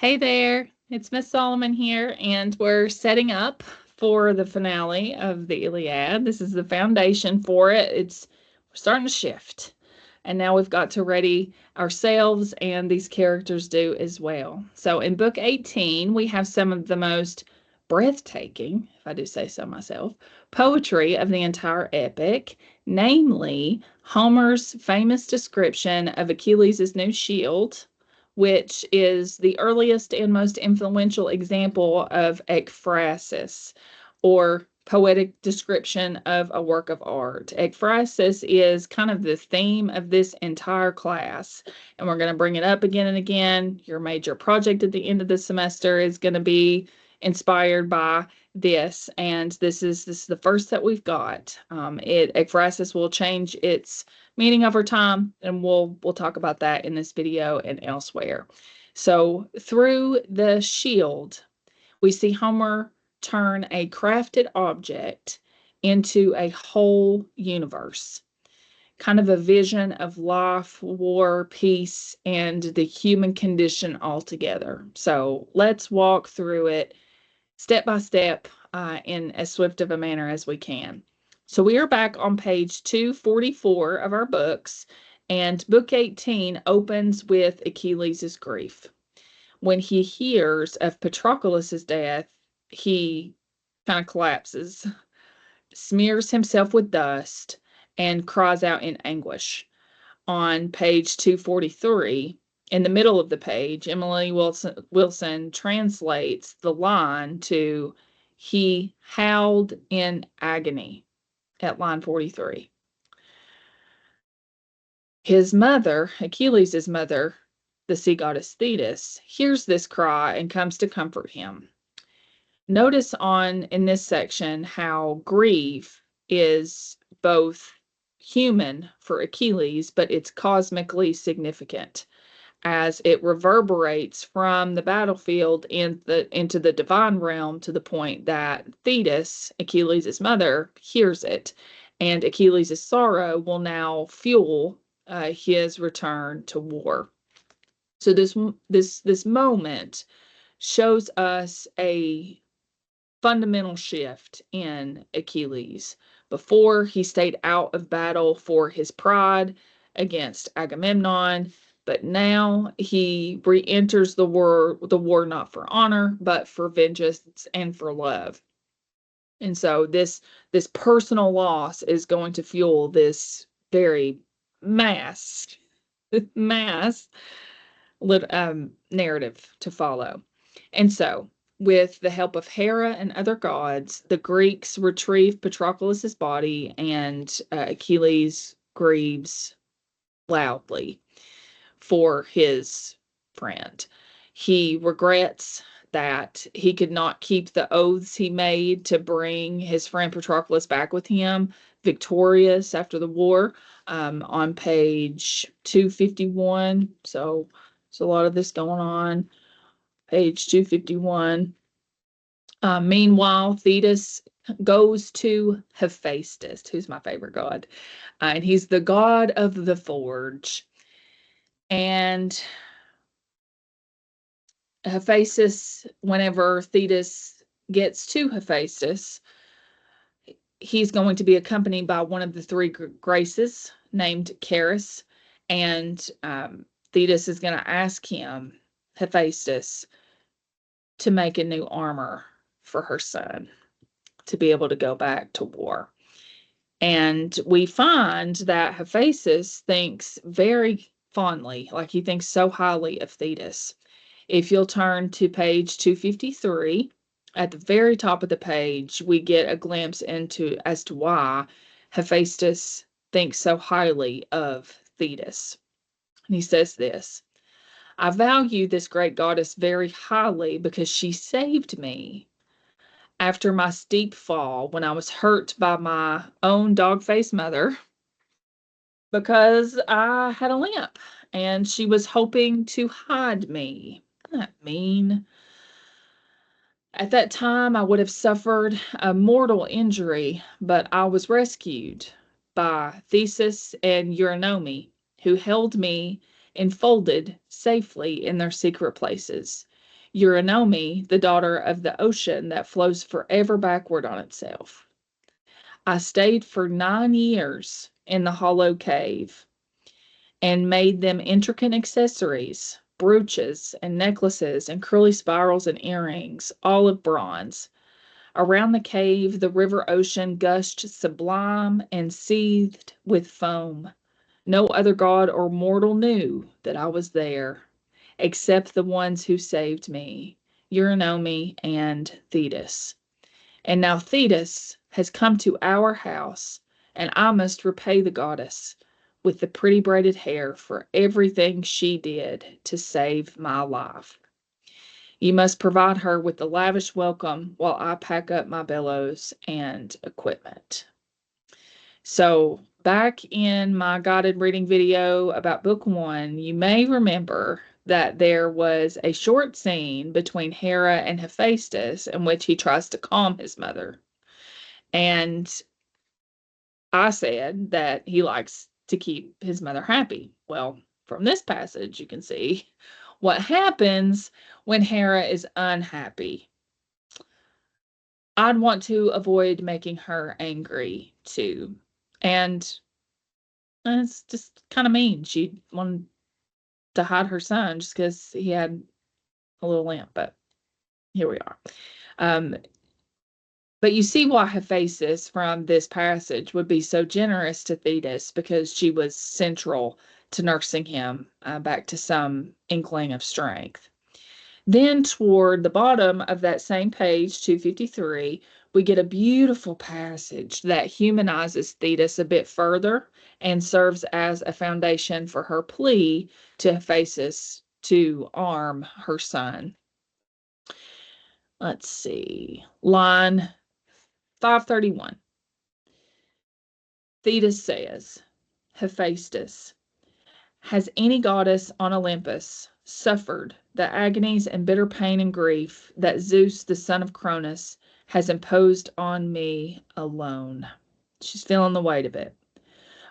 Hey there, it's Miss Solomon here, and we're setting up for the finale of the Iliad. This is the foundation for it. We're starting to shift, and now we've got to ready ourselves, and these characters do as well. So in book 18, we have some of the most breathtaking, if I do say so myself, poetry of the entire epic, namely Homer's famous description of Achilles' new shield, which is the earliest and most influential example of ekphrasis, or poetic description of a work of art. Ekphrasis is kind of the theme of this entire class, and we're going to bring it up again and again. Your major project at the end of the semester is going to be inspired by this, and this is the first that we've got. Ekphrasis will change its meaning over time, and we'll talk about that in this video and elsewhere. So through the shield, we see Homer turn a crafted object into a whole universe, kind of a vision of life, war, peace, and the human condition altogether. So let's walk through it step by step in as swift of a manner as we can. So we are back on page 244 of our books, and book 18 opens with Achilles' grief. When he hears of Patroclus' death, he kind of collapses, smears himself with dust, and cries out in anguish. On page 243, in the middle of the page, Emily Wilson translates the line to "He howled in agony" at line 43. His mother, Achilles' mother, the sea goddess Thetis, hears this cry and comes to comfort him. Notice in this section how grief is both human for Achilles, but it's cosmically significant as it reverberates from the battlefield into the divine realm, to the point that Thetis, Achilles' mother, hears it, and Achilles' sorrow will now fuel his return to war. So this moment shows us a fundamental shift in Achilles. Before, he stayed out of battle for his pride against Agamemnon, but now he re-enters the war not for honor, but for vengeance and for love. And so this personal loss is going to fuel this very mass mass narrative to follow. And so, with the help of Hera and other gods, the Greeks retrieve Patroclus' body, and Achilles grieves loudly for his friend. He regrets that he could not keep the oaths he made to bring his friend Patroclus back with him, victorious after the war, on page 251. So a lot of this going on. Page 251. Meanwhile, Thetis goes to Hephaestus, who's my favorite god, and he's the god of the forge. And Hephaestus, whenever Thetis gets to Hephaestus, he's going to be accompanied by one of the three graces named Charis, and Thetis is going to ask him, Hephaestus, to make a new armor for her son to be able to go back to war. And we find that Hephaestus thinks very fondly, like he thinks so highly of Thetis. If you'll turn to page 253, at the very top of the page, we get a glimpse into as to why Hephaestus thinks so highly of Thetis. And he says this: "I value this great goddess very highly because she saved me after my steep fall when I was hurt by my own dog-faced mother, because I had a limp and she was hoping to hide me." Isn't that mean? At that time, I would have suffered a mortal injury, but I was rescued by Theseus and Eurynome, who held me enfolded safely in their secret places. Eurynome, the daughter of the ocean that flows forever backward on itself. I stayed for 9 years in the hollow cave and made them intricate accessories, brooches and necklaces and curly spirals and earrings, all of bronze. Around the cave, the river ocean gushed sublime and seethed with foam. No other god or mortal knew that I was there, except the ones who saved me, Eurynome and Thetis. And now Thetis has come to our house, and I must repay the goddess with the pretty braided hair for everything she did to save my life. You must provide her with the lavish welcome while I pack up my bellows and equipment. So, back in my guided reading video about book one, you may remember that there was a short scene between Hera and Hephaestus in which he tries to calm his mother. And I said that he likes to keep his mother happy. Well, from this passage, you can see what happens when Hera is unhappy. I'd want to avoid making her angry too. And it's just kind of mean. She wanted to hide her son just because he had a little lamp, but here we are. Um, but you see why Hephaestus from this passage would be so generous to Thetis, because she was central to nursing him back to some inkling of strength. Then, toward the bottom of that same page, 253, we get a beautiful passage that humanizes Thetis a bit further and serves as a foundation for her plea to Hephaestus to arm her son. Let's see, line 531. Thetis says, Hephaestus, has any goddess on Olympus suffered the agonies and bitter pain and grief that Zeus, the son of Cronus, has imposed on me alone? She's feeling the weight of it.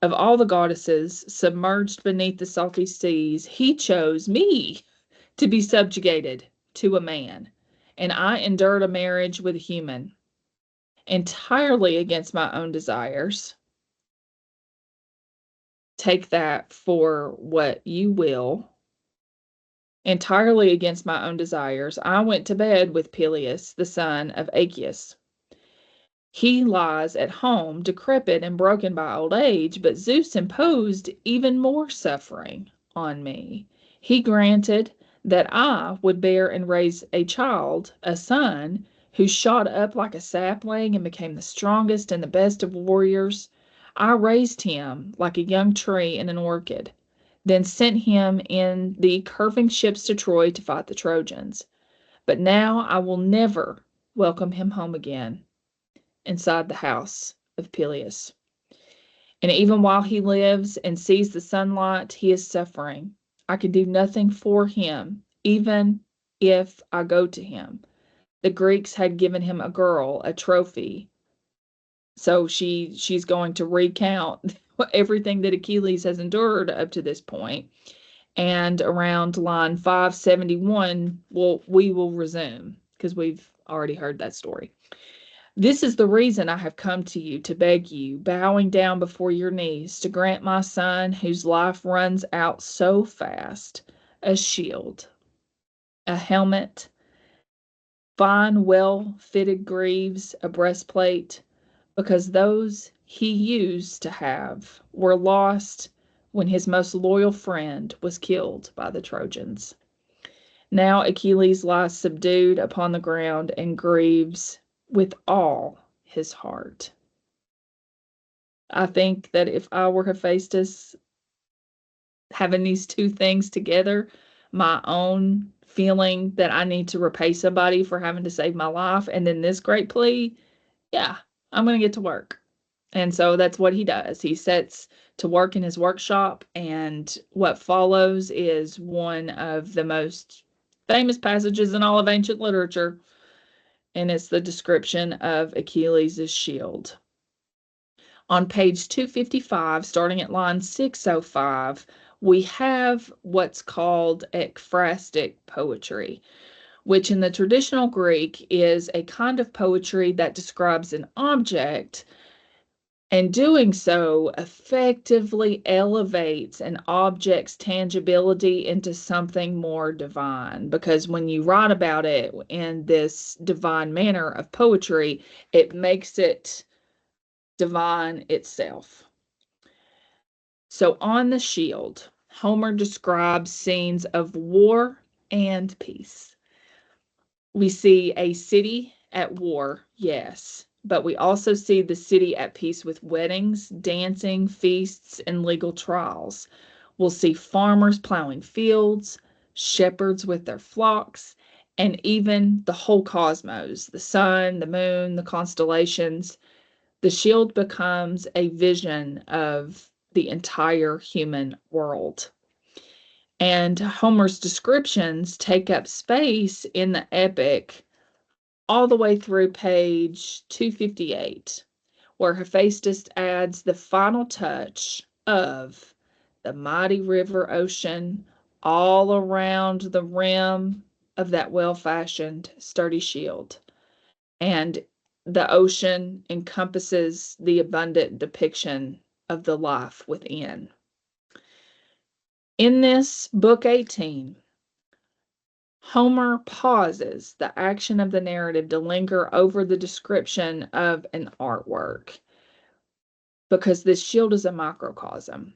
Of all the goddesses submerged beneath the salty seas, he chose me to be subjugated to a man, and I endured a marriage with a human, entirely against my own desires. Take that for what you will. Entirely against my own desires, I went to bed with Peleus, the son of Aeacus. He lies at home, decrepit and broken by old age, but Zeus imposed even more suffering on me. He granted that I would bear and raise a child, a son, who shot up like a sapling and became the strongest and the best of warriors. I raised him like a young tree in an orchard, then sent him in the curving ships to Troy to fight the Trojans. But now I will never welcome him home again inside the house of Peleus. And even while he lives and sees the sunlight, he is suffering. I can do nothing for him, even if I go to him. The Greeks had given him a girl, a trophy. So she's going to recount everything that Achilles has endured up to this point. And around line 571, we will resume because we've already heard that story. This is the reason I have come to you to beg you, bowing down before your knees, to grant my son, whose life runs out so fast, a shield, a helmet, fine, well-fitted greaves, a breastplate, because those he used to have were lost when his most loyal friend was killed by the Trojans. Now Achilles lies subdued upon the ground and grieves with all his heart. I think that if I were Hephaestus, having these two things together, my own feeling that I need to repay somebody for having to save my life, and then this great plea, yeah, I'm going to get to work. And so that's what he does. He sets to work in his workshop, and what follows is one of the most famous passages in all of ancient literature, and it's the description of Achilles' shield. On page 255, starting at line 605, we have what's called ekphrastic poetry, which in the traditional Greek is a kind of poetry that describes an object, and doing so effectively elevates an object's tangibility into something more divine. Because when you write about it in this divine manner of poetry, it makes it divine itself. So on the shield, Homer describes scenes of war and peace. We see a city at war, yes, but we also see the city at peace with weddings, dancing, feasts, and legal trials. We'll see farmers plowing fields, shepherds with their flocks, and even the whole cosmos, the sun, the moon, the constellations. The shield becomes a vision of the entire human world. And Homer's descriptions take up space in the epic all the way through page 258, where Hephaestus adds the final touch of the mighty river ocean all around the rim of that well fashioned, sturdy shield. And the ocean encompasses the abundant depiction of the life within. In this book 18, Homer pauses the action of the narrative to linger over the description of an artwork because this shield is a microcosm.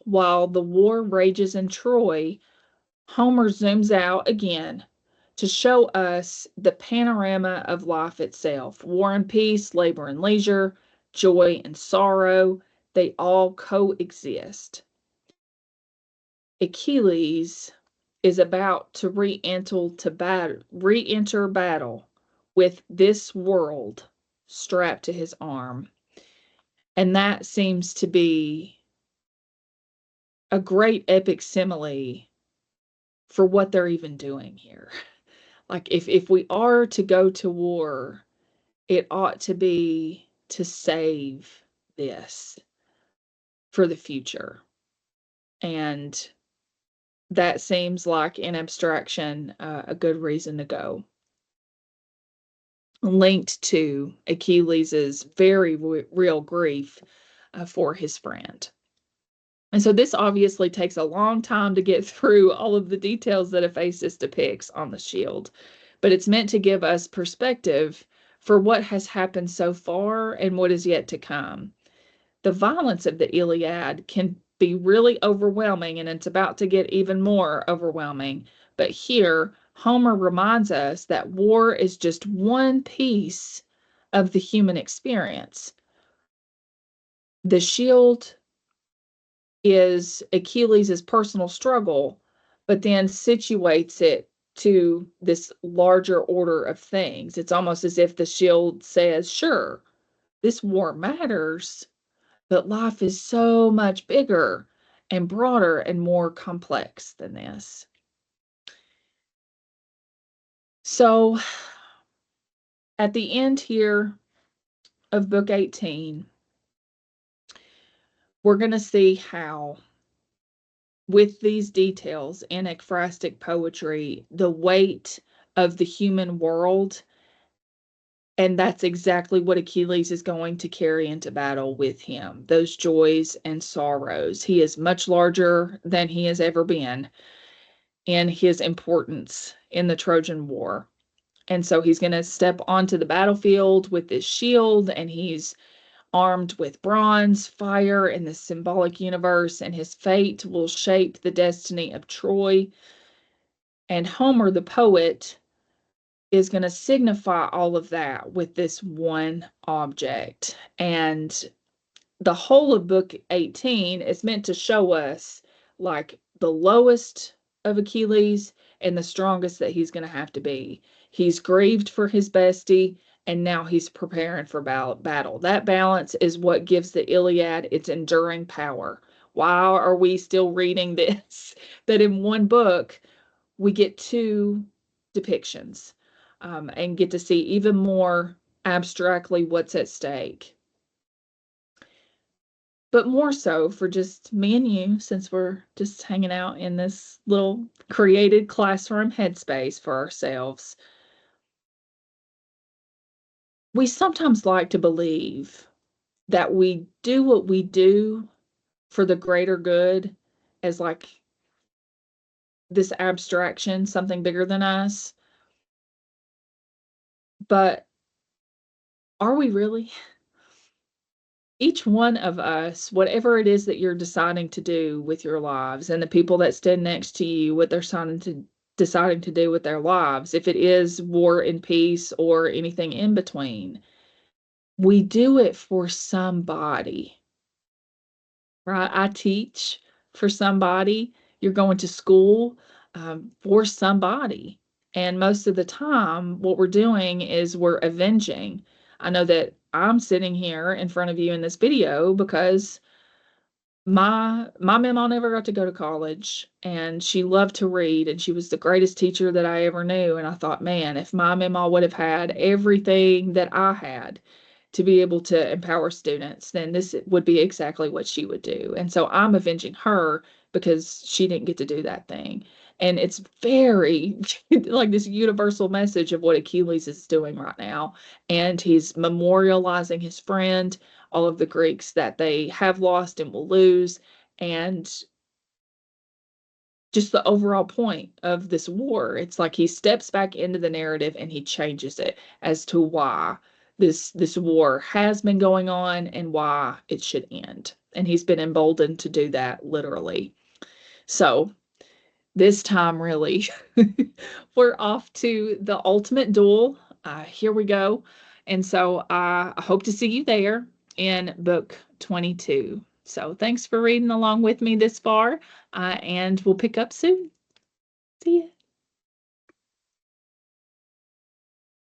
While the war rages in Troy, Homer zooms out again to show us the panorama of life itself. War and peace, labor and leisure, joy and sorrow, they all coexist. Achilles is about to re-enter battle with this world strapped to his arm. And that seems to be a great epic simile for what they're even doing here. Like if we are to go to war, it ought to be to save this for the future. And that seems like in abstraction a good reason to go. Linked to Achilles' very real grief for his friend. And so this obviously takes a long time to get through all of the details that Hephaestus depicts on the shield, but it's meant to give us perspective for what has happened so far and what is yet to come. The violence of the Iliad can be really overwhelming, and it's about to get even more overwhelming. But here, Homer reminds us that war is just one piece of the human experience. The shield is Achilles' personal struggle, but then situates it to this larger order of things. It's almost as if the shield says, sure, this war matters, but life is so much bigger and broader and more complex than this. So at the end here of book 18, we're going to see how, with these details in ekphrastic poetry, the weight of the human world, and that's exactly what Achilles is going to carry into battle with him, those joys and sorrows. He is much larger than he has ever been in his importance in the Trojan War. And so he's going to step onto the battlefield with this shield, and he's armed with bronze, fire, and the symbolic universe, and his fate will shape the destiny of Troy. And Homer, the poet, is going to signify all of that with this one object. And the whole of book 18 is meant to show us like the lowest of Achilles and the strongest that he's going to have to be. He's grieved for his bestie, and now he's preparing for battle. That balance is what gives the Iliad its enduring power. Why are we still reading this? That in one book, we get two depictions and get to see even more abstractly what's at stake. but more so for just me and you, since we're just hanging out in this little created classroom headspace for ourselves. We sometimes like to believe that we do what we do for the greater good as like this abstraction, something bigger than us. But are we really? Each one of us, whatever it is that you're deciding to do with your lives, and the people that stand next to you, what they're deciding to do with their lives, if it is war and peace or anything in between, we do it for somebody, right? I teach for somebody. You're going to school for somebody. And most of the time, what we're doing is we're avenging. I know that I'm sitting here in front of you in this video because my mama never got to go to college, and she loved to read, and she was the greatest teacher that I ever knew. And I thought, man, if my mama would have had everything that I had to be able to empower students, then this would be exactly what she would do. And so I'm avenging her because she didn't get to do that thing. And it's very like this universal message of what Achilles is doing right now. And he's memorializing his friend, all of the Greeks that they have lost and will lose, and just the overall point of this war. It's like he steps back into the narrative and he changes it as to why this war has been going on and why it should end. And he's been emboldened to do that literally. So this time, really, we're off to the ultimate duel. Here we go. And so I hope to see you there in book 22. So thanks for reading along with me this far, and we'll pick up soon.